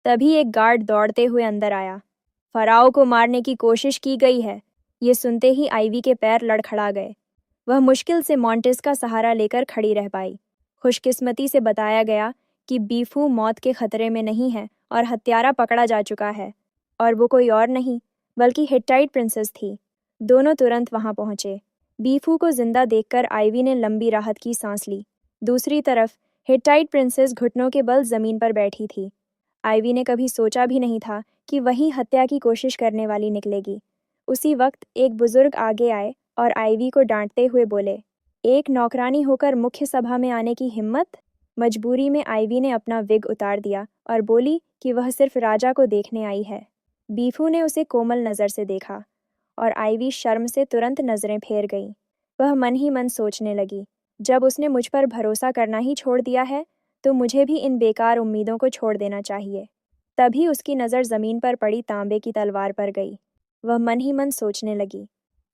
तभी एक गार्ड दौड़ते हुए अंदर आया। फराओ को मारने की कोशिश की गई है। ये सुनते ही आइवी के पैर लड़खड़ा गए। वह मुश्किल से मॉन्टिस का सहारा लेकर खड़ी रह पाई। खुशकिस्मती से बताया गया कि बीफू मौत के खतरे में नहीं है और हत्यारा पकड़ा जा चुका है, और वो कोई और नहीं बल्कि हिट्टाइट प्रिंसेस थी। दोनों तुरंत वहां पहुंचे। बीफू को जिंदा देखकर आइवी ने लंबी राहत की सांस ली। दूसरी तरफ हिट्टाइट प्रिंसेस घुटनों के बल जमीन पर बैठी थी। आइवी ने कभी सोचा भी नहीं था कि वही हत्या की कोशिश करने वाली निकलेगी। उसी वक्त एक बुजुर्ग आगे आए और आइवी को डांटते हुए बोले, एक नौकरानी होकर मुख्य सभा में आने की हिम्मत। मजबूरी में आइवी ने अपना विग उतार दिया और बोली कि वह सिर्फ राजा को देखने आई है। बीफू ने उसे कोमल नज़र से देखा और आइवी शर्म से तुरंत नजरें फेर गई। वह मन ही मन सोचने लगी, जब उसने मुझ पर भरोसा करना ही छोड़ दिया है तो मुझे भी इन बेकार उम्मीदों को छोड़ देना चाहिए। तभी उसकी नज़र ज़मीन पर पड़ी तांबे की तलवार पर गई। वह मन ही मन सोचने लगी,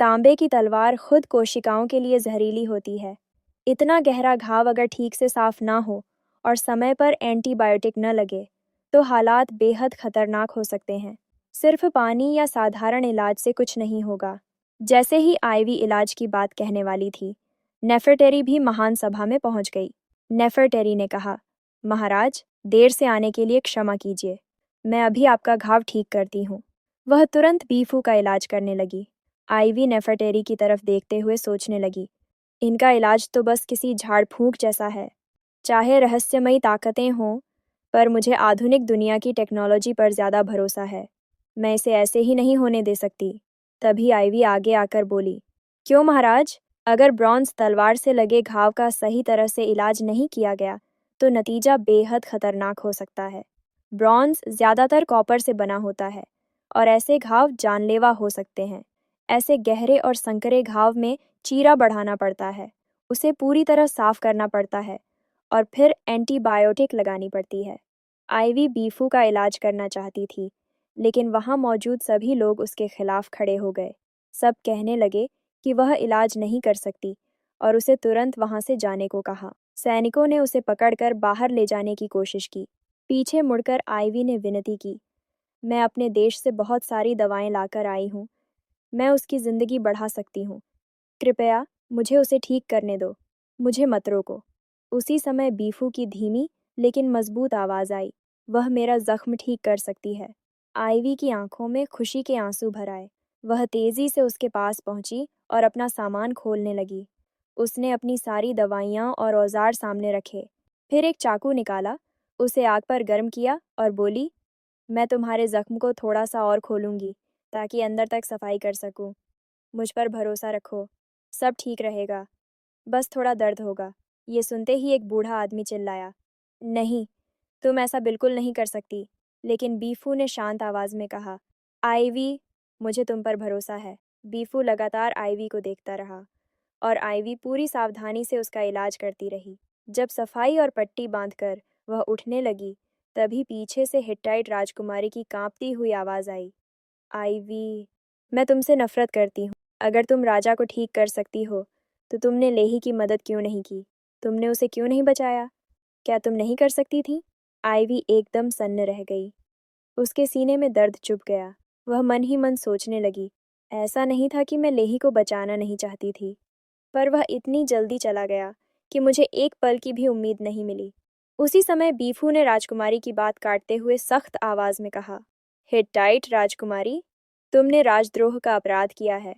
तांबे की तलवार खुद कोशिकाओं के लिए जहरीली होती है। इतना गहरा घाव अगर ठीक से साफ ना हो और समय पर एंटीबायोटिक न लगे तो हालात बेहद खतरनाक हो सकते हैं। सिर्फ पानी या साधारण इलाज से कुछ नहीं होगा। जैसे ही आइवी इलाज की बात कहने वाली थी, नेफरटेरी भी महान सभा में पहुंच गई। नेफरटेरी ने कहा, महाराज, देर से आने के लिए क्षमा कीजिए। मैं अभी आपका घाव ठीक करती हूँ। वह तुरंत बीफू का इलाज करने लगी। आइवी नेफरटेरी की तरफ देखते हुए सोचने लगी, इनका इलाज तो बस किसी झाड़ फूंक जैसा है। चाहे रहस्यमयी ताकतें हों, पर मुझे आधुनिक दुनिया की टेक्नोलॉजी पर ज़्यादा भरोसा है। मैं इसे ऐसे ही नहीं होने दे सकती। तभी आइवी आगे आकर बोली, क्यों महाराज, अगर ब्रॉन्ज तलवार से लगे घाव का सही तरह से इलाज नहीं किया गया तो नतीजा बेहद खतरनाक हो सकता है। ब्रॉन्ज ज़्यादातर कॉपर से बना होता है और ऐसे घाव जानलेवा हो सकते हैं। ऐसे गहरे और संकरे घाव में चीरा बढ़ाना पड़ता है, उसे पूरी तरह साफ करना पड़ता है और फिर एंटीबायोटिक लगानी पड़ती है। आइवी बीफू का इलाज करना चाहती थी, लेकिन वहां मौजूद सभी लोग उसके खिलाफ खड़े हो गए। सब कहने लगे कि वह इलाज नहीं कर सकती और उसे तुरंत वहां से जाने को कहा। सैनिकों ने उसे पकड़कर बाहर ले जाने की कोशिश की। पीछे मुड़कर आइवी ने विनती की, मैं अपने देश से बहुत सारी दवाएं लाकर आई हूँ। मैं उसकी ज़िंदगी बढ़ा सकती हूँ। कृपया मुझे उसे ठीक करने दो। मुझे मत रोको। उसी समय बीफू की धीमी लेकिन मजबूत आवाज़ आई, वह मेरा जख्म ठीक कर सकती है। आइवी की आंखों में खुशी के आंसू भर आए। वह तेज़ी से उसके पास पहुंची और अपना सामान खोलने लगी। उसने अपनी सारी दवाइयाँ और औजार सामने रखे। फिर एक चाकू निकाला, उसे आग पर गर्म किया और बोली, मैं तुम्हारे जख्म को थोड़ा सा और खोलूंगी ताकि अंदर तक सफाई कर सकूं। मुझ पर भरोसा रखो, सब ठीक रहेगा, बस थोड़ा दर्द होगा। ये सुनते ही एक बूढ़ा आदमी चिल्लाया, नहीं, तुम ऐसा बिल्कुल नहीं कर सकती। लेकिन बीफू ने शांत आवाज में कहा, आइवी, मुझे तुम पर भरोसा है। बीफू लगातार आइवी को देखता रहा और आइवी पूरी सावधानी से उसका इलाज करती रही। जब सफाई और पट्टी बांधकर वह उठने लगी, तभी पीछे से हिट्टाइट राजकुमारी की कांपती हुई आवाज आई, आइवी, मैं तुमसे नफरत करती हूँ। अगर तुम राजा को ठीक कर सकती हो तो तुमने लेही की मदद क्यों नहीं की? तुमने उसे क्यों नहीं बचाया? क्या तुम नहीं कर सकती थी? आइवी एकदम सन्न रह गई। उसके सीने में दर्द चुभ गया। वह मन ही मन सोचने लगी, ऐसा नहीं था कि मैं लेही को बचाना नहीं चाहती थी, पर वह इतनी जल्दी चला गया कि मुझे एक पल की भी उम्मीद नहीं मिली। उसी समय बीफू ने राजकुमारी की बात काटते हुए सख्त आवाज में कहा, हिट्टाइट राजकुमारी, तुमने राजद्रोह का अपराध किया है,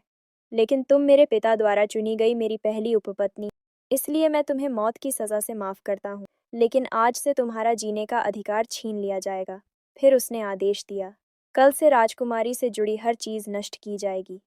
लेकिन तुम मेरे पिता द्वारा चुनी गई मेरी पहली उपपत्नी, इसलिए मैं तुम्हें मौत की सज़ा से माफ़ करता हूँ, लेकिन आज से तुम्हारा जीने का अधिकार छीन लिया जाएगा। फिर उसने आदेश दिया, कल से राजकुमारी से जुड़ी हर चीज़ नष्ट की जाएगी।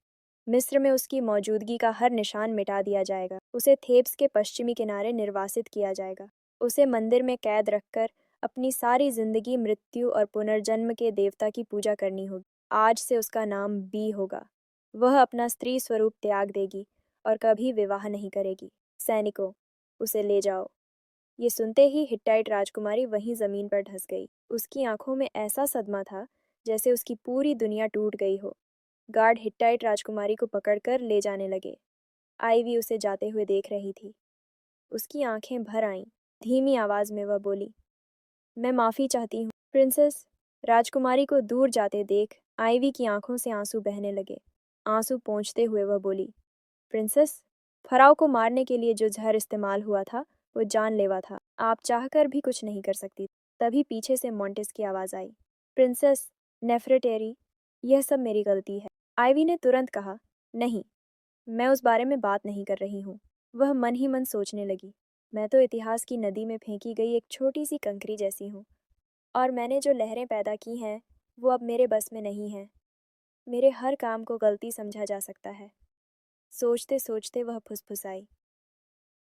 मिस्र में उसकी मौजूदगी का हर निशान मिटा दिया जाएगा। उसे थेब्स के पश्चिमी किनारे निर्वासित किया जाएगा। उसे मंदिर में कैद रखकर अपनी सारी जिंदगी मृत्यु और पुनर्जन्म के देवता की पूजा करनी होगी। आज से उसका नाम बी होगा। वह अपना स्त्री स्वरूप त्याग देगी और कभी विवाह नहीं करेगी। सैनिकों, उसे ले जाओ। ये सुनते ही हिट्टाइट राजकुमारी वहीं जमीन पर धंस गई। उसकी आंखों में ऐसा सदमा था जैसे उसकी पूरी दुनिया टूट गई हो। गार्ड हिट्टाइट राजकुमारी को पकड़कर ले जाने लगे। आइवी उसे जाते हुए देख रही थी। उसकी आंखें भर आईं। धीमी आवाज में वह बोली, मैं माफ़ी चाहती हूँ प्रिंसेस। राजकुमारी को दूर जाते देख आइवी की आंखों से आंसू बहने लगे। आंसू पोंछते हुए वह बोली, प्रिंसेस, फराओ को मारने के लिए जो जहर इस्तेमाल हुआ था वो जानलेवा था। आप चाहकर भी कुछ नहीं कर सकती। तभी पीछे से मॉन्टिस की आवाज़ आई, प्रिंसेस नेफरेटेरी, यह सब मेरी गलती है। आइवी ने तुरंत कहा, नहीं, मैं उस बारे में बात नहीं कर रही हूँ। वह मन ही मन सोचने लगी, मैं तो इतिहास की नदी में फेंकी गई एक छोटी सी कंकरी जैसी हूँ, और मैंने जो लहरें पैदा की हैं वो अब मेरे बस में नहीं हैं। मेरे हर काम को गलती समझा जा सकता है। सोचते सोचते वह फुसफुसाई,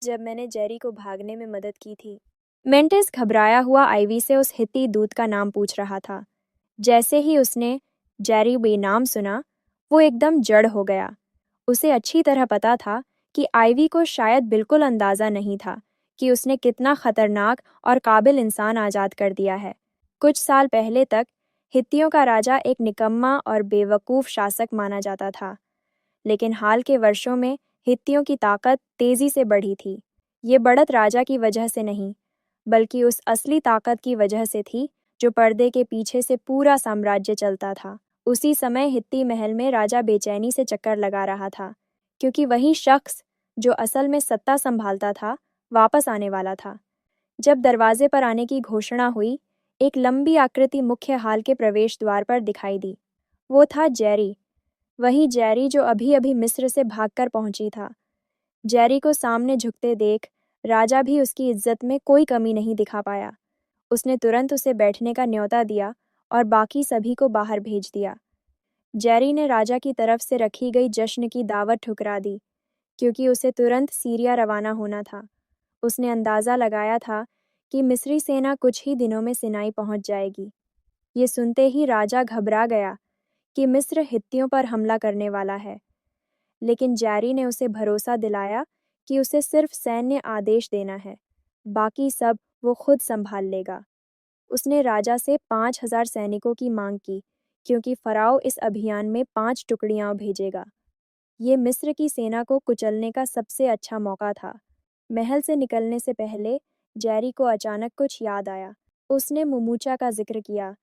जब मैंने जेरी को भागने में मदद की थी। मेंटिस घबराया हुआ आइवी से उस हित्ती दूत का नाम पूछ रहा था। जैसे ही उसने जेरी बेनाम सुना, वो एकदम जड़ हो गया। उसे अच्छी तरह पता था कि आइवी को शायद बिल्कुल अंदाज़ा नहीं था कि उसने कितना खतरनाक और काबिल इंसान आज़ाद कर दिया है। कुछ साल पहले तक हित्तियों का राजा एक निकम्मा और बेवकूफ़ शासक माना जाता था, लेकिन हाल के वर्षों में हित्तियों की ताकत तेज़ी से बढ़ी थी। ये बढ़त राजा की वजह से नहीं, बल्कि उस असली ताकत की वजह से थी जो पर्दे के पीछे से पूरा साम्राज्य चलता था। उसी समय हित्ती महल में राजा बेचैनी से चक्कर लगा रहा था, क्योंकि वही शख्स जो असल में सत्ता संभालता था वापस आने वाला था। जब दरवाजे पर आने की घोषणा हुई, एक लंबी आकृति मुख्य हाल के प्रवेश द्वार पर दिखाई दी। वो था जेरी, वही जेरी जो अभी अभी मिस्र से भागकर पहुंची था। जेरी को सामने झुकते देख राजा भी उसकी इज्जत में कोई कमी नहीं दिखा पाया। उसने तुरंत उसे बैठने का न्योता दिया और बाकी सभी को बाहर भेज दिया। जेरी ने राजा की तरफ से रखी गई जश्न की दावत ठुकरा दी, क्योंकि उसे तुरंत सीरिया रवाना होना था। उसने अंदाज़ा लगाया था कि मिस्री सेना कुछ ही दिनों में सिनाई पहुंच जाएगी। ये सुनते ही राजा घबरा गया कि मिस्र हित्तियों पर हमला करने वाला है, लेकिन जेरी ने उसे भरोसा दिलाया कि उसे सिर्फ सैन्य आदेश देना है, बाकी सब वो खुद संभाल लेगा। उसने राजा से 5,000 सैनिकों की मांग की, क्योंकि फराओ इस अभियान में 5 टुकड़ियां भेजेगा। ये मिस्र की सेना को कुचलने का सबसे अच्छा मौका था। महल से निकलने से पहले जेरी को अचानक कुछ याद आया। उसने मुमूचा का जिक्र किया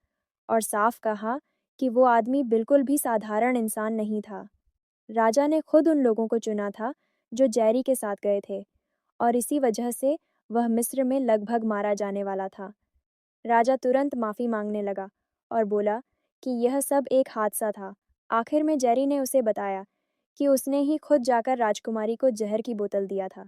और साफ कहा कि वो आदमी बिल्कुल भी साधारण इंसान नहीं था। राजा ने खुद उन लोगों को चुना था जो जेरी के साथ गए थे, और इसी वजह से वह मिस्र में लगभग मारा जाने वाला था। राजा तुरंत माफ़ी मांगने लगा और बोला कि यह सब एक हादसा था। आखिर में जेरी ने उसे बताया कि उसने ही खुद जाकर राजकुमारी को जहर की बोतल दिया था।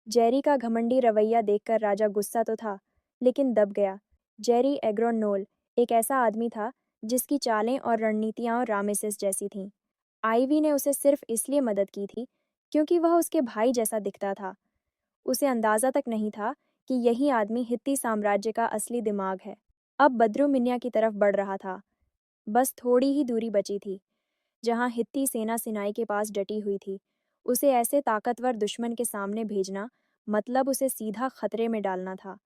जेरी का घमंडी रवैया देखकर राजा गुस्सा तो था, लेकिन दब गया। जेरी एग्रोनोल एक ऐसा आदमी था जिसकी चालें और रणनीतियाँ रामेसिस जैसी थीं। आइवी ने उसे सिर्फ इसलिए मदद की थी क्योंकि वह उसके भाई जैसा दिखता था। उसे अंदाज़ा तक नहीं था कि यही आदमी हित्ती साम्राज्य का असली दिमाग है। अब बद्रू मिन्या की तरफ बढ़ रहा था। बस थोड़ी ही दूरी बची थी जहां हित्ती सेना सिनाई के पास डटी हुई थी। उसे ऐसे ताकतवर दुश्मन के सामने भेजना मतलब उसे सीधा खतरे में डालना था।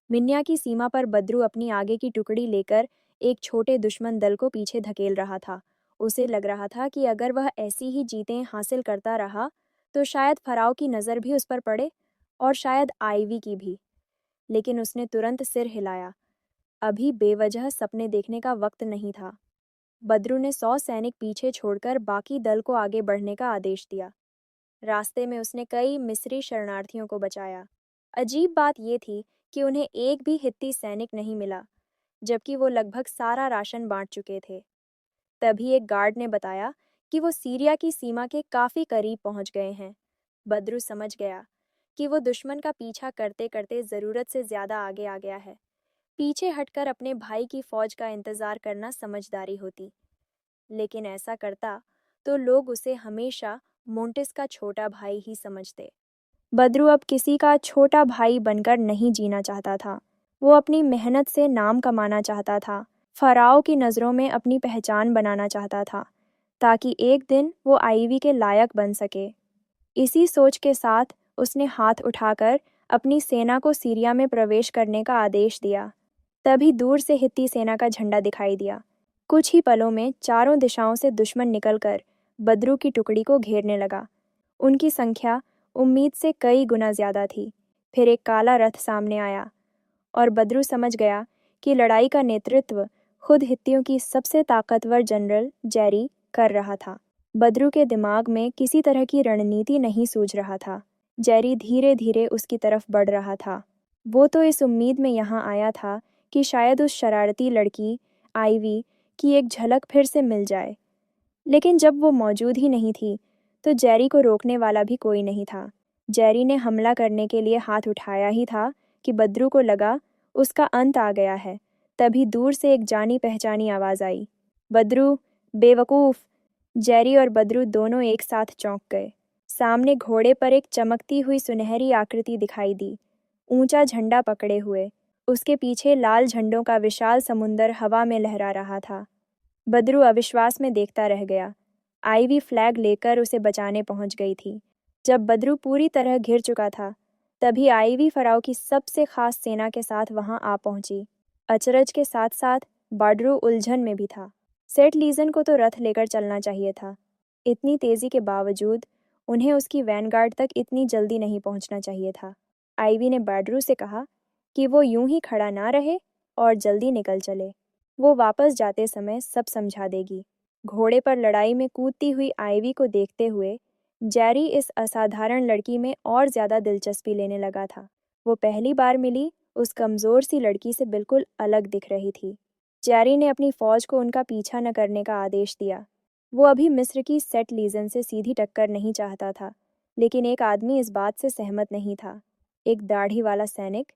मिन्या की सीमा पर बद्रू अपनी आगे की टुकड़ी लेकर एक छोटे दुश्मन दल को पीछे धकेल रहा था। उसे लग रहा था कि अगर वह ऐसी ही जीतें हासिल करता रहा तो शायद फराओ की नज़र भी उस पर पड़े, और शायद आइवी की भी। लेकिन उसने तुरंत सिर हिलाया। अभी बेवजह सपने देखने का वक्त नहीं था। बद्रू ने 100 सैनिक पीछे छोड़कर बाकी दल को आगे बढ़ने का आदेश दिया। रास्ते में उसने कई मिस्री शरणार्थियों को बचाया। अजीब बात यह थी कि उन्हें एक भी हित्ती सैनिक नहीं मिला, जबकि वो लगभग सारा राशन बांट चुके थे। तभी एक गार्ड ने बताया कि वो सीरिया की सीमा के काफी करीब पहुंच गए हैं। बद्रू समझ गया कि वो दुश्मन का पीछा करते करते जरूरत से ज्यादा आगे आ गया है। पीछे हटकर अपने भाई की फौज का इंतजार करना समझदारी होती, लेकिन ऐसा करता तो लोग उसे हमेशा मोंटिस का छोटा भाई ही समझते। बद्रू अब किसी का छोटा भाई बनकर नहीं जीना चाहता था। वो अपनी मेहनत से नाम कमाना चाहता था, फराओ की नज़रों में अपनी पहचान बनाना चाहता था, ताकि एक दिन वो आइवी के लायक बन सके। इसी सोच के साथ उसने हाथ उठाकर अपनी सेना को सीरिया में प्रवेश करने का आदेश दिया। तभी दूर से हित्ती सेना का झंडा दिखाई दिया। कुछ ही पलों में चारों दिशाओं से दुश्मन निकलकर बद्रू की टुकड़ी को घेरने लगा। उनकी संख्या उम्मीद से कई गुना ज्यादा थी। फिर एक काला रथ सामने आया और बद्रू समझ गया कि लड़ाई का नेतृत्व खुद हित्तियों की सबसे ताकतवर जनरल जेरी कर रहा था। बद्रू के दिमाग में किसी तरह की रणनीति नहीं सूझ रहा था। जेरी धीरे धीरे उसकी तरफ बढ़ रहा था। वो तो इस उम्मीद में यहाँ आया था कि शायद उस शरारती लड़की आइवी की एक झलक फिर से मिल जाए, लेकिन जब वो मौजूद ही नहीं थी तो जेरी को रोकने वाला भी कोई नहीं था। जेरी ने हमला करने के लिए हाथ उठाया ही था कि बद्रू को लगा उसका अंत आ गया है। तभी दूर से एक जानी पहचानी आवाज़ आई, बद्रू, बेवकूफ़। जेरी और बद्रू दोनों एक साथ चौंक गए। सामने घोड़े पर एक चमकती हुई सुनहरी आकृति दिखाई दी, ऊंचा झंडा पकड़े हुए। उसके पीछे लाल झंडों का विशाल समुंदर हवा में लहरा रहा था। बद्रू अविश्वास में देखता रह गया। आइवी फ्लैग लेकर उसे बचाने पहुंच गई थी। जब बद्रू पूरी तरह घिर चुका था, तभी आइवी फ़राओ की सबसे खास सेना के साथ वहां आ पहुंची। अचरज के साथ साथ बद्रू उलझन में भी था। सेठ लीजन को तो रथ लेकर चलना चाहिए था। इतनी तेज़ी के बावजूद उन्हें उसकी वैनगार्ड तक इतनी जल्दी नहीं पहुंचना चाहिए था। आइवी ने बद्रू से कहा कि वो यूं ही खड़ा ना रहे और जल्दी निकल चले। वो वापस जाते समय सब समझा देगी। घोड़े पर लड़ाई में कूदती हुई आइवी को देखते हुए जेरी इस असाधारण लड़की में और ज़्यादा दिलचस्पी लेने लगा था। वो पहली बार मिली उस कमज़ोर सी लड़की से बिल्कुल अलग दिख रही थी। जेरी ने अपनी फ़ौज को उनका पीछा न करने का आदेश दिया। वो अभी मिस्र की सेठ लीजन से सीधी टक्कर नहीं चाहता था, लेकिन एक आदमी इस बात से सहमत नहीं था। एक दाढ़ी वाला सैनिक,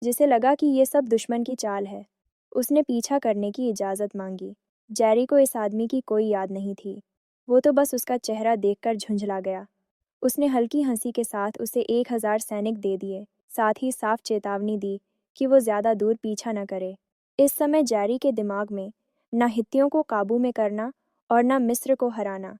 जिसे लगा कि ये सब दुश्मन की चाल है। उसने पीछा करने की इजाज़त मांगी। जेरी को इस आदमी की कोई याद नहीं थी। वो तो बस उसका चेहरा देखकर झुंझला गया। उसने हल्की हंसी के साथ उसे 1000 सैनिक दे दिए, साथ ही साफ चेतावनी दी कि वो ज़्यादा दूर पीछा न करे। इस समय जेरी के दिमाग में न हित्तियों को काबू में करना और न मिस्र को हराना,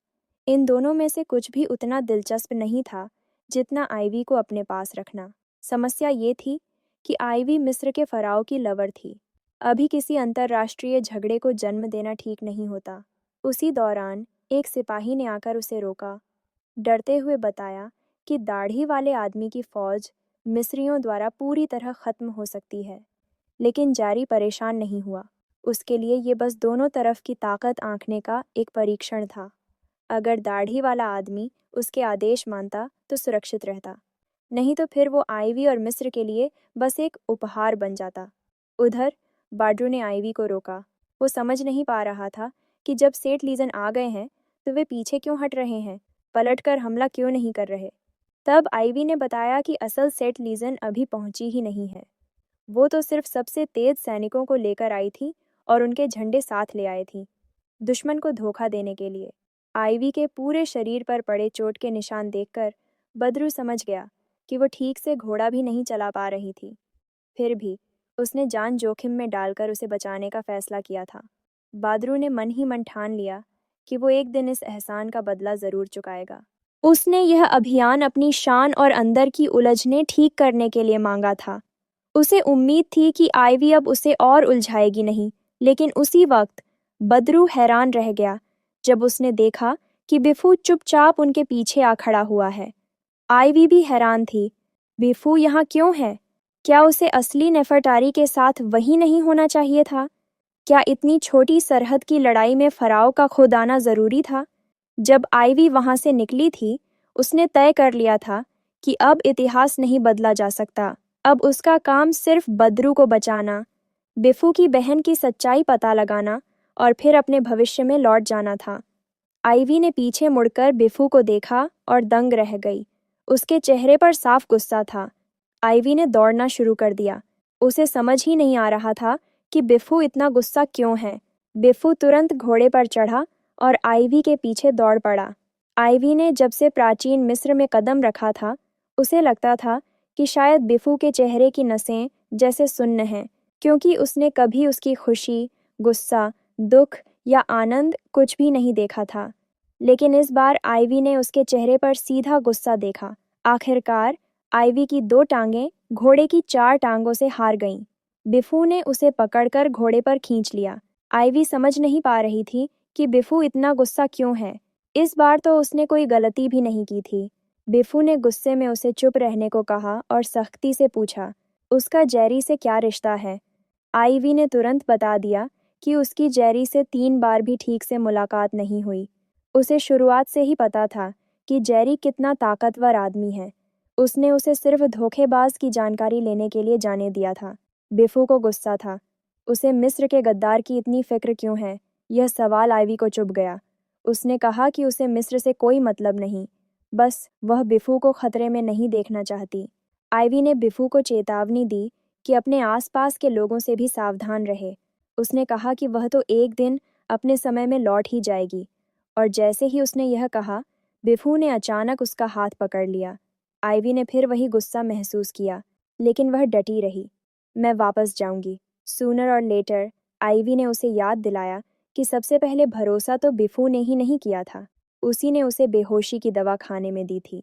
इन दोनों में से कुछ भी उतना दिलचस्प नहीं था जितना आइवी को अपने पास रखना। समस्या ये थी कि आइवी मिस्र के फ़राओ की लवर थी। अभी किसी अंतर्राष्ट्रीय झगड़े को जन्म देना ठीक नहीं होता। उसी दौरान एक सिपाही ने आकर उसे रोका, डरते हुए बताया कि दाढ़ी वाले आदमी की फ़ौज मिस्रियों द्वारा पूरी तरह ख़त्म हो सकती है। लेकिन जेरी परेशान नहीं हुआ। उसके लिए ये बस दोनों तरफ की ताकत आंकने का एक परीक्षण था। अगर दाढ़ी वाला आदमी उसके आदेश मानता तो सुरक्षित रहता, नहीं तो फिर वो आइवी और मिस्र के लिए बस एक उपहार बन जाता। उधर बद्रू ने आइवी को रोका। वो समझ नहीं पा रहा था कि जब सेठ लीजन आ गए हैं तो वे पीछे क्यों हट रहे हैं, पलटकर हमला क्यों नहीं कर रहे। तब आइवी ने बताया कि असल सेठ लीजन अभी पहुंची ही नहीं है। वो तो सिर्फ सबसे तेज सैनिकों को लेकर आई थी और उनके झंडे साथ ले आए थी, दुश्मन को धोखा देने के लिए। आइवी के पूरे शरीर पर पड़े चोट के निशान देखकर बद्रू समझ गया कि वो ठीक से घोड़ा भी नहीं चला पा रही थी। फिर भी उसने जान जोखिम में डालकर उसे बचाने का फैसला किया था। बद्रू ने मन ही मन ठान लिया कि वो एक दिन इस एहसान का बदला ज़रूर चुकाएगा। उसने यह अभियान अपनी शान और अंदर की उलझनें ठीक करने के लिए मांगा था। उसे उम्मीद थी कि आइवी अब उसे और उलझाएगी नहीं, लेकिन उसी वक्त बद्रू हैरान रह गया जब उसने देखा कि बिफू चुपचाप उनके पीछे आ खड़ा हुआ है। आइवी भी हैरान थी। बिफू यहाँ क्यों है? क्या उसे असली नेफरटारी के साथ वही नहीं होना चाहिए था? क्या इतनी छोटी सरहद की लड़ाई में फ़राओ का खुद आना ज़रूरी था? जब आइवी वहां से निकली थी, उसने तय कर लिया था कि अब इतिहास नहीं बदला जा सकता। अब उसका काम सिर्फ बद्रू को बचाना, बिफू की बहन की सच्चाई पता लगाना और फिर अपने भविष्य में लौट जाना था। आइवी ने पीछे मुड़कर बिफू को देखा और दंग रह गई। उसके चेहरे पर साफ गुस्सा था। आइवी ने दौड़ना शुरू कर दिया। उसे समझ ही नहीं आ रहा था कि बिफू इतना गुस्सा क्यों है। बिफू तुरंत घोड़े पर चढ़ा और आइवी के पीछे दौड़ पड़ा। आइवी ने जब से प्राचीन मिस्र में कदम रखा था, उसे लगता था कि शायद बिफू के चेहरे की नसें जैसे सुन्न हैं, क्योंकि उसने कभी उसकी खुशी, गुस्सा, दुख या आनंद कुछ भी नहीं देखा था। लेकिन इस बार आइवी ने उसके चेहरे पर सीधा गुस्सा देखा। आखिरकार आइवी की 2 टांगें घोड़े की 4 टांगों से हार गईं। बिफू ने उसे पकड़कर घोड़े पर खींच लिया। आइवी समझ नहीं पा रही थी कि बिफू इतना गुस्सा क्यों है। इस बार तो उसने कोई गलती भी नहीं की थी। बिफू ने गुस्से में उसे चुप रहने को कहा और सख्ती से पूछा, उसका जेरी से क्या रिश्ता है? आइवी ने तुरंत बता दिया कि उसकी जेरी से 3 बार भी ठीक से मुलाकात नहीं हुई। उसे शुरुआत से ही पता था कि जेरी कितना ताकतवर आदमी है। उसने उसे सिर्फ धोखेबाज की जानकारी लेने के लिए जाने दिया था। बिफू को गुस्सा था। उसे मिस्र के गद्दार की इतनी फिक्र क्यों है? यह सवाल आइवी को चुभ गया। उसने कहा कि उसे मिस्र से कोई मतलब नहीं, बस वह बिफू को खतरे में नहीं देखना चाहती। आइवी ने बिफू को चेतावनी दी कि अपने आसपास के लोगों से भी सावधान रहे। उसने कहा कि वह तो एक दिन अपने समय में लौट ही जाएगी, और जैसे ही उसने यह कहा, बिफू ने अचानक उसका हाथ पकड़ लिया। आइवी ने फिर वही गुस्सा महसूस किया, लेकिन वह डटी रही। मैं वापस जाऊंगी। सूनर और लेटर, आइवी ने उसे याद दिलाया कि सबसे पहले भरोसा तो बिफू ने ही नहीं किया था। उसी ने उसे बेहोशी की दवा खाने में दी थी।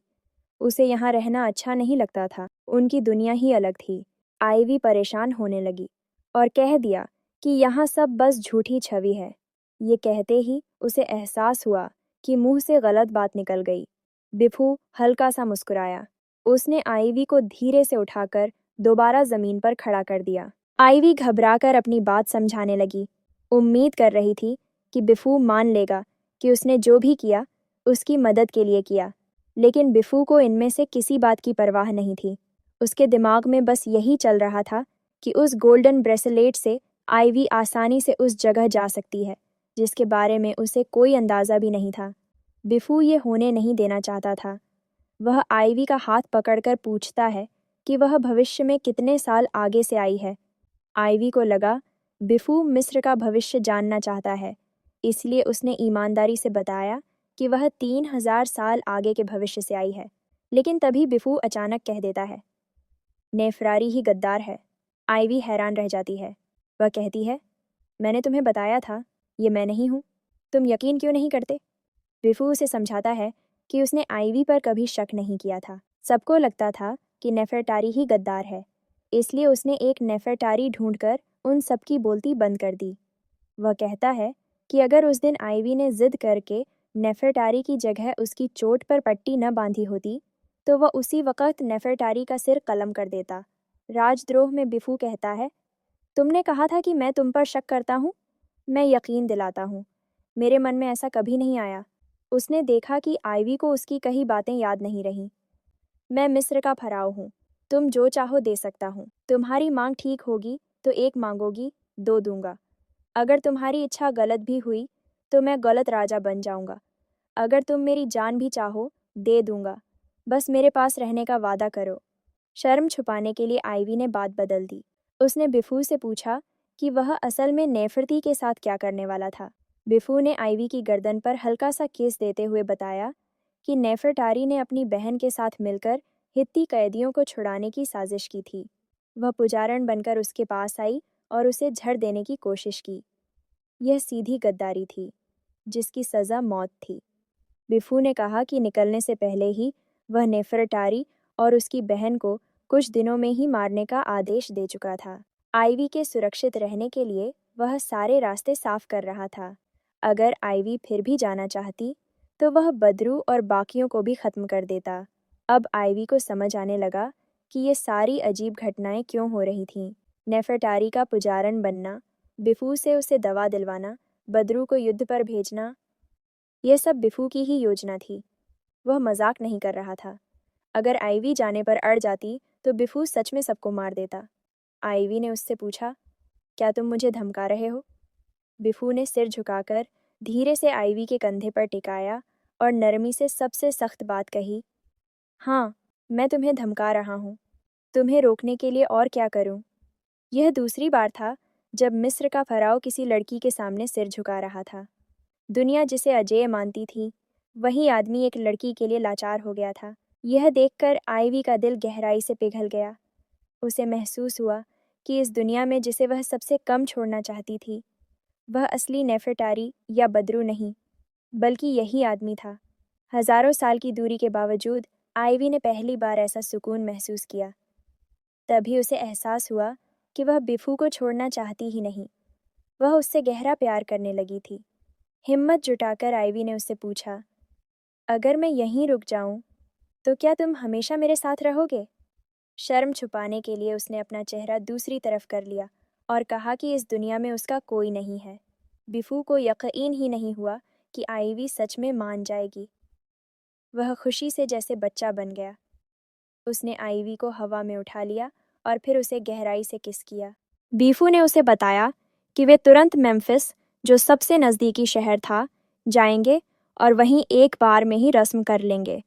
उसे यहाँ रहना अच्छा नहीं लगता था। उनकी दुनिया ही अलग थी। आइवी परेशान होने लगी और कह दिया कि यहाँ सब बस झूठी छवि है। ये कहते ही उसे एहसास हुआ कि मुंह से गलत बात निकल गई। बिफू हल्का सा मुस्कुराया। उसने आइवी को धीरे से उठाकर दोबारा जमीन पर खड़ा कर दिया। आइवी घबराकर अपनी बात समझाने लगी। उम्मीद कर रही थी कि बिफू मान लेगा कि उसने जो भी किया उसकी मदद के लिए किया, लेकिन बिफू को इनमें से किसी बात की परवाह नहीं थी। उसके दिमाग में बस यही चल रहा था कि उस गोल्डन ब्रेसलेट से आइवी आसानी से उस जगह जा सकती है जिसके बारे में उसे कोई अंदाज़ा भी नहीं था। बिफू ये होने नहीं देना चाहता था। वह आइवी का हाथ पकड़कर पूछता है कि वह भविष्य में कितने साल आगे से आई है। आइवी को लगा बिफू मिस्र का भविष्य जानना चाहता है, इसलिए उसने ईमानदारी से बताया कि वह 3000 साल आगे के भविष्य से आई है। लेकिन तभी बिफू अचानक कह देता है, नेफरारी ही गद्दार है। आइवी हैरान रह जाती है। वह कहती है, मैंने तुम्हें बताया था ये मैं नहीं हूँ। तुम यकीन क्यों नहीं करते? बिफू उसे समझाता है कि उसने आइवी पर कभी शक नहीं किया था। सबको लगता था कि नेफरटारी ही गद्दार है, इसलिए उसने एक नेफरटारी ढूंढकर उन सबकी बोलती बंद कर दी। वह कहता है कि अगर उस दिन आइवी ने जिद करके नेफरटारी की जगह उसकी चोट पर पट्टी न बांधी होती, तो वह उसी वक्त नेफरटारी का सिर कलम कर देता। राजद्रोह में बिफू कहता है, तुमने कहा था कि मैं तुम पर शक करता हूँ। मैं यकीन दिलाता हूँ, मेरे मन में ऐसा कभी नहीं आया। उसने देखा कि आइवी को उसकी कही बातें याद नहीं रहीं। मैं मिस्र का फराव हूँ। तुम जो चाहो दे सकता हूँ। तुम्हारी मांग ठीक होगी तो एक मांगोगी, 2 दूंगा। अगर तुम्हारी इच्छा गलत भी हुई तो मैं गलत राजा बन जाऊंगा। अगर तुम मेरी जान भी चाहो, दे दूंगा। बस मेरे पास रहने का वादा करो। शर्म छुपाने के लिए आइवी ने बात बदल दी। उसने बिफू से पूछा कि वह असल में नेफरती के साथ क्या करने वाला था। बिफू ने आइवी की गर्दन पर हल्का सा किस देते हुए बताया कि नेफरटारी ने अपनी बहन के साथ मिलकर हित्ती कैदियों को छुड़ाने की साजिश की थी। वह पुजारण बनकर उसके पास आई और उसे झड़ देने की कोशिश की। यह सीधी गद्दारी थी, जिसकी सज़ा मौत थी। बिफू ने कहा कि निकलने से पहले ही वह नेफरटारी और उसकी बहन को कुछ दिनों में ही मारने का आदेश दे चुका था। आइवी के सुरक्षित रहने के लिए वह सारे रास्ते साफ कर रहा था। अगर आइवी फिर भी जाना चाहती तो वह बदरू और बाकियों को भी खत्म कर देता। अब आइवी को समझ आने लगा कि ये सारी अजीब घटनाएं क्यों हो रही थीं। नेफरटारी का पुजारण बनना, बिफू से उसे दवा दिलवाना, बदरू को युद्ध पर भेजना, यह सब बिफू की ही योजना थी। वह मजाक नहीं कर रहा था। अगर आइवी जाने पर अड़ जाती तो बिफू सच में सबको मार देता। आइवी ने उससे पूछा, क्या तुम मुझे धमका रहे हो? बिफू ने सिर झुकाकर धीरे से आइवी के कंधे पर टिकाया और नरमी से सबसे सख्त बात कही, हाँ, मैं तुम्हें धमका रहा हूँ। तुम्हें रोकने के लिए और क्या करूँ? यह दूसरी बार था जब मिस्र का फराव किसी लड़की के सामने सिर झुका रहा था। दुनिया जिसे अजेय मानती थी, वही आदमी एक लड़की के लिए लाचार हो गया था। यह देखकर आइवी का दिल गहराई से पिघल गया। उसे महसूस हुआ कि इस दुनिया में जिसे वह सबसे कम छोड़ना चाहती थी, वह असली नेफरटारी या बदरू नहीं, बल्कि यही आदमी था। हजारों साल की दूरी के बावजूद आइवी ने पहली बार ऐसा सुकून महसूस किया। तभी उसे एहसास हुआ कि वह बिफू को छोड़ना चाहती ही नहीं, वह उससे गहरा प्यार करने लगी थी। हिम्मत जुटाकर आइवी ने उससे पूछा, अगर मैं यहीं रुक जाऊं, तो क्या तुम हमेशा मेरे साथ रहोगे? शर्म छुपाने के लिए उसने अपना चेहरा दूसरी तरफ कर लिया और कहा कि इस दुनिया में उसका कोई नहीं है। बिफू को यकीन ही नहीं हुआ कि आईवी सच में मान जाएगी। वह खुशी से जैसे बच्चा बन गया। उसने आईवी को हवा में उठा लिया और फिर उसे गहराई से किस किया। बीफू ने उसे बताया कि वे तुरंत मेम्फिस, जो सबसे नज़दीकी शहर था, जाएंगे और वहीं एक बार में ही रस्म कर लेंगे।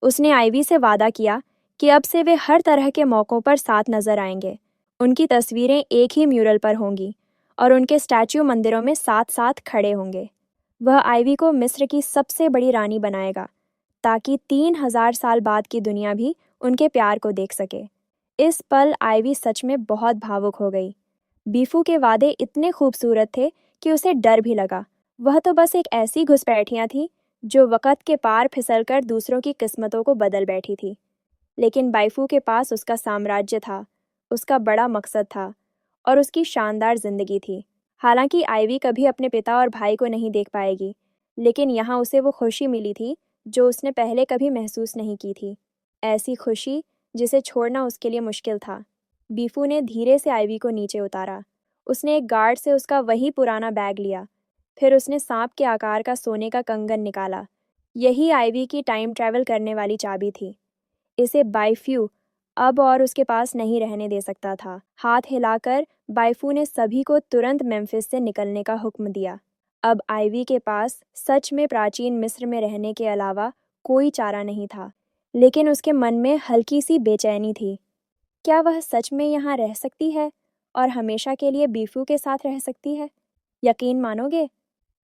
उसने आईवी से वादा किया कि अब से वे हर तरह के मौक़ों पर साथ नजर आएंगे। उनकी तस्वीरें एक ही म्यूरल पर होंगी और उनके स्टैच्यू मंदिरों में साथ साथ खड़े होंगे। वह आईवी को मिस्र की सबसे बड़ी रानी बनाएगा ताकि 3000 साल बाद की दुनिया भी उनके प्यार को देख सके। इस पल आईवी सच में बहुत भावुक हो गई। बीफू के वादे इतने खूबसूरत थे कि उसे डर भी लगा। वह तो बस एक ऐसी घुसपैठियां थी जो वक़्त के पार फिसलकर दूसरों की किस्मतों को बदल बैठी थी। लेकिन बाइफू के पास उसका साम्राज्य था, उसका बड़ा मकसद था और उसकी शानदार जिंदगी थी। हालांकि आइवी कभी अपने पिता और भाई को नहीं देख पाएगी, लेकिन यहाँ उसे वो खुशी मिली थी जो उसने पहले कभी महसूस नहीं की थी। ऐसी खुशी जिसे छोड़ना उसके लिए मुश्किल था। बीफू ने धीरे से आइवी को नीचे उतारा। उसने एक गार्ड से उसका वही पुराना बैग लिया। फिर उसने सांप के आकार का सोने का कंगन निकाला। यही आइवी की टाइम ट्रैवल करने वाली चाबी थी। इसे बाइफ्यू अब और उसके पास नहीं रहने दे सकता था। हाथ हिलाकर बाइफू ने सभी को तुरंत मेम्फिस से निकलने का हुक्म दिया। अब आइवी के पास सच में प्राचीन मिस्र में रहने के अलावा कोई चारा नहीं था। लेकिन उसके मन में हल्की सी बेचैनी थी। क्या वह सच में यहाँ रह सकती है और हमेशा के लिए बीफू के साथ रह सकती है? यकीन मानोगे,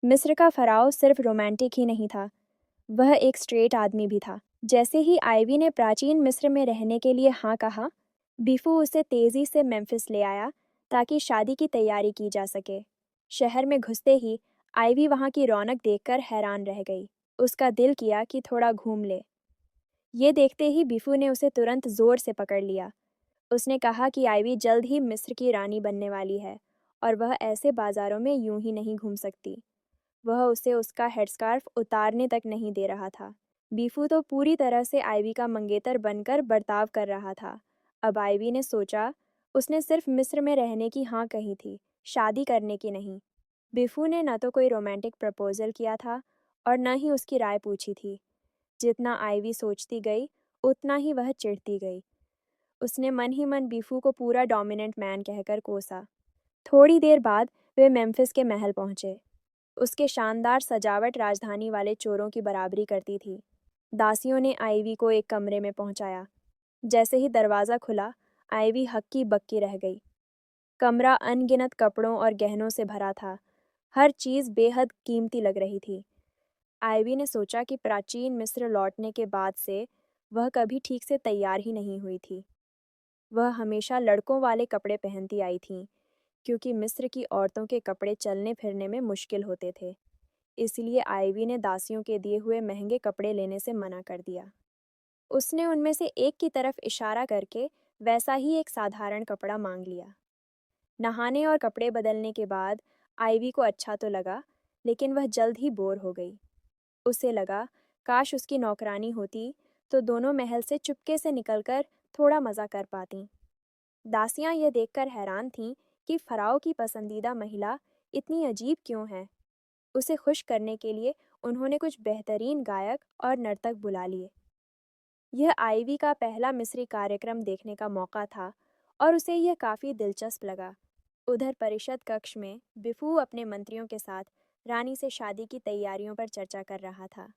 मिस्र का फ़राओ सिर्फ रोमांटिक ही नहीं था, वह एक स्ट्रेट आदमी भी था। जैसे ही आइवी ने प्राचीन मिस्र में रहने के लिए हाँ कहा, बीफू उसे तेजी से मेम्फिस ले आया ताकि शादी की तैयारी की जा सके। शहर में घुसते ही आइवी वहाँ की रौनक देखकर हैरान रह गई। उसका दिल किया कि थोड़ा घूम ले। ये देखते ही बीफू ने उसे तुरंत जोर से पकड़ लिया। उसने कहा कि आइवी जल्द ही मिस्र की रानी बनने वाली है और वह ऐसे बाजारों में यूं ही नहीं घूम सकती। वह उसे उसका हेडस्कार्फ उतारने तक नहीं दे रहा था। बीफू तो पूरी तरह से आइवी का मंगेतर बनकर बर्ताव कर रहा था। अब आइवी ने सोचा, उसने सिर्फ मिस्र में रहने की हाँ कही थी, शादी करने की नहीं। बीफू ने न तो कोई रोमांटिक प्रपोजल किया था और न ही उसकी राय पूछी थी। जितना आइवी सोचती गई, उतना ही वह चिढ़ती गई। उसने मन ही मन बीफू को पूरा डोमिनेंट मैन कहकर कोसा। थोड़ी देर बाद वे मेम्फिस के महल पहुंचे। उसके शानदार सजावट राजधानी वाले चोरों की बराबरी करती थी। दासियों ने आइवी को एक कमरे में पहुंचाया। जैसे ही दरवाज़ा खुला, आइवी हक्की बक्की रह गई। कमरा अनगिनत कपड़ों और गहनों से भरा था। हर चीज़ बेहद कीमती लग रही थी। आइवी ने सोचा कि प्राचीन मिस्र लौटने के बाद से वह कभी ठीक से तैयार ही नहीं हुई थी। वह हमेशा लड़कों वाले कपड़े पहनती आई थीं, क्योंकि मिस्र की औरतों के कपड़े चलने फिरने में मुश्किल होते थे। इसलिए आइवी ने दासियों के दिए हुए महंगे कपड़े लेने से मना कर दिया। उसने उनमें से एक की तरफ इशारा करके वैसा ही एक साधारण कपड़ा मांग लिया। नहाने और कपड़े बदलने के बाद आइवी को अच्छा तो लगा, लेकिन वह जल्द ही बोर हो गई। उसे लगा, काश उसकी नौकरानी होती तो दोनों महल से चुपके से निकलकर थोड़ा मज़ा कर पातीं। दासियां यह देखकर हैरान थीं कि फ़राओ की पसंदीदा महिला इतनी अजीब क्यों है। उसे खुश करने के लिए उन्होंने कुछ बेहतरीन गायक और नर्तक बुला लिए। यह आइवी का पहला मिस्री कार्यक्रम देखने का मौका था और उसे यह काफ़ी दिलचस्प लगा। उधर परिषद कक्ष में बिफू अपने मंत्रियों के साथ रानी से शादी की तैयारियों पर चर्चा कर रहा था।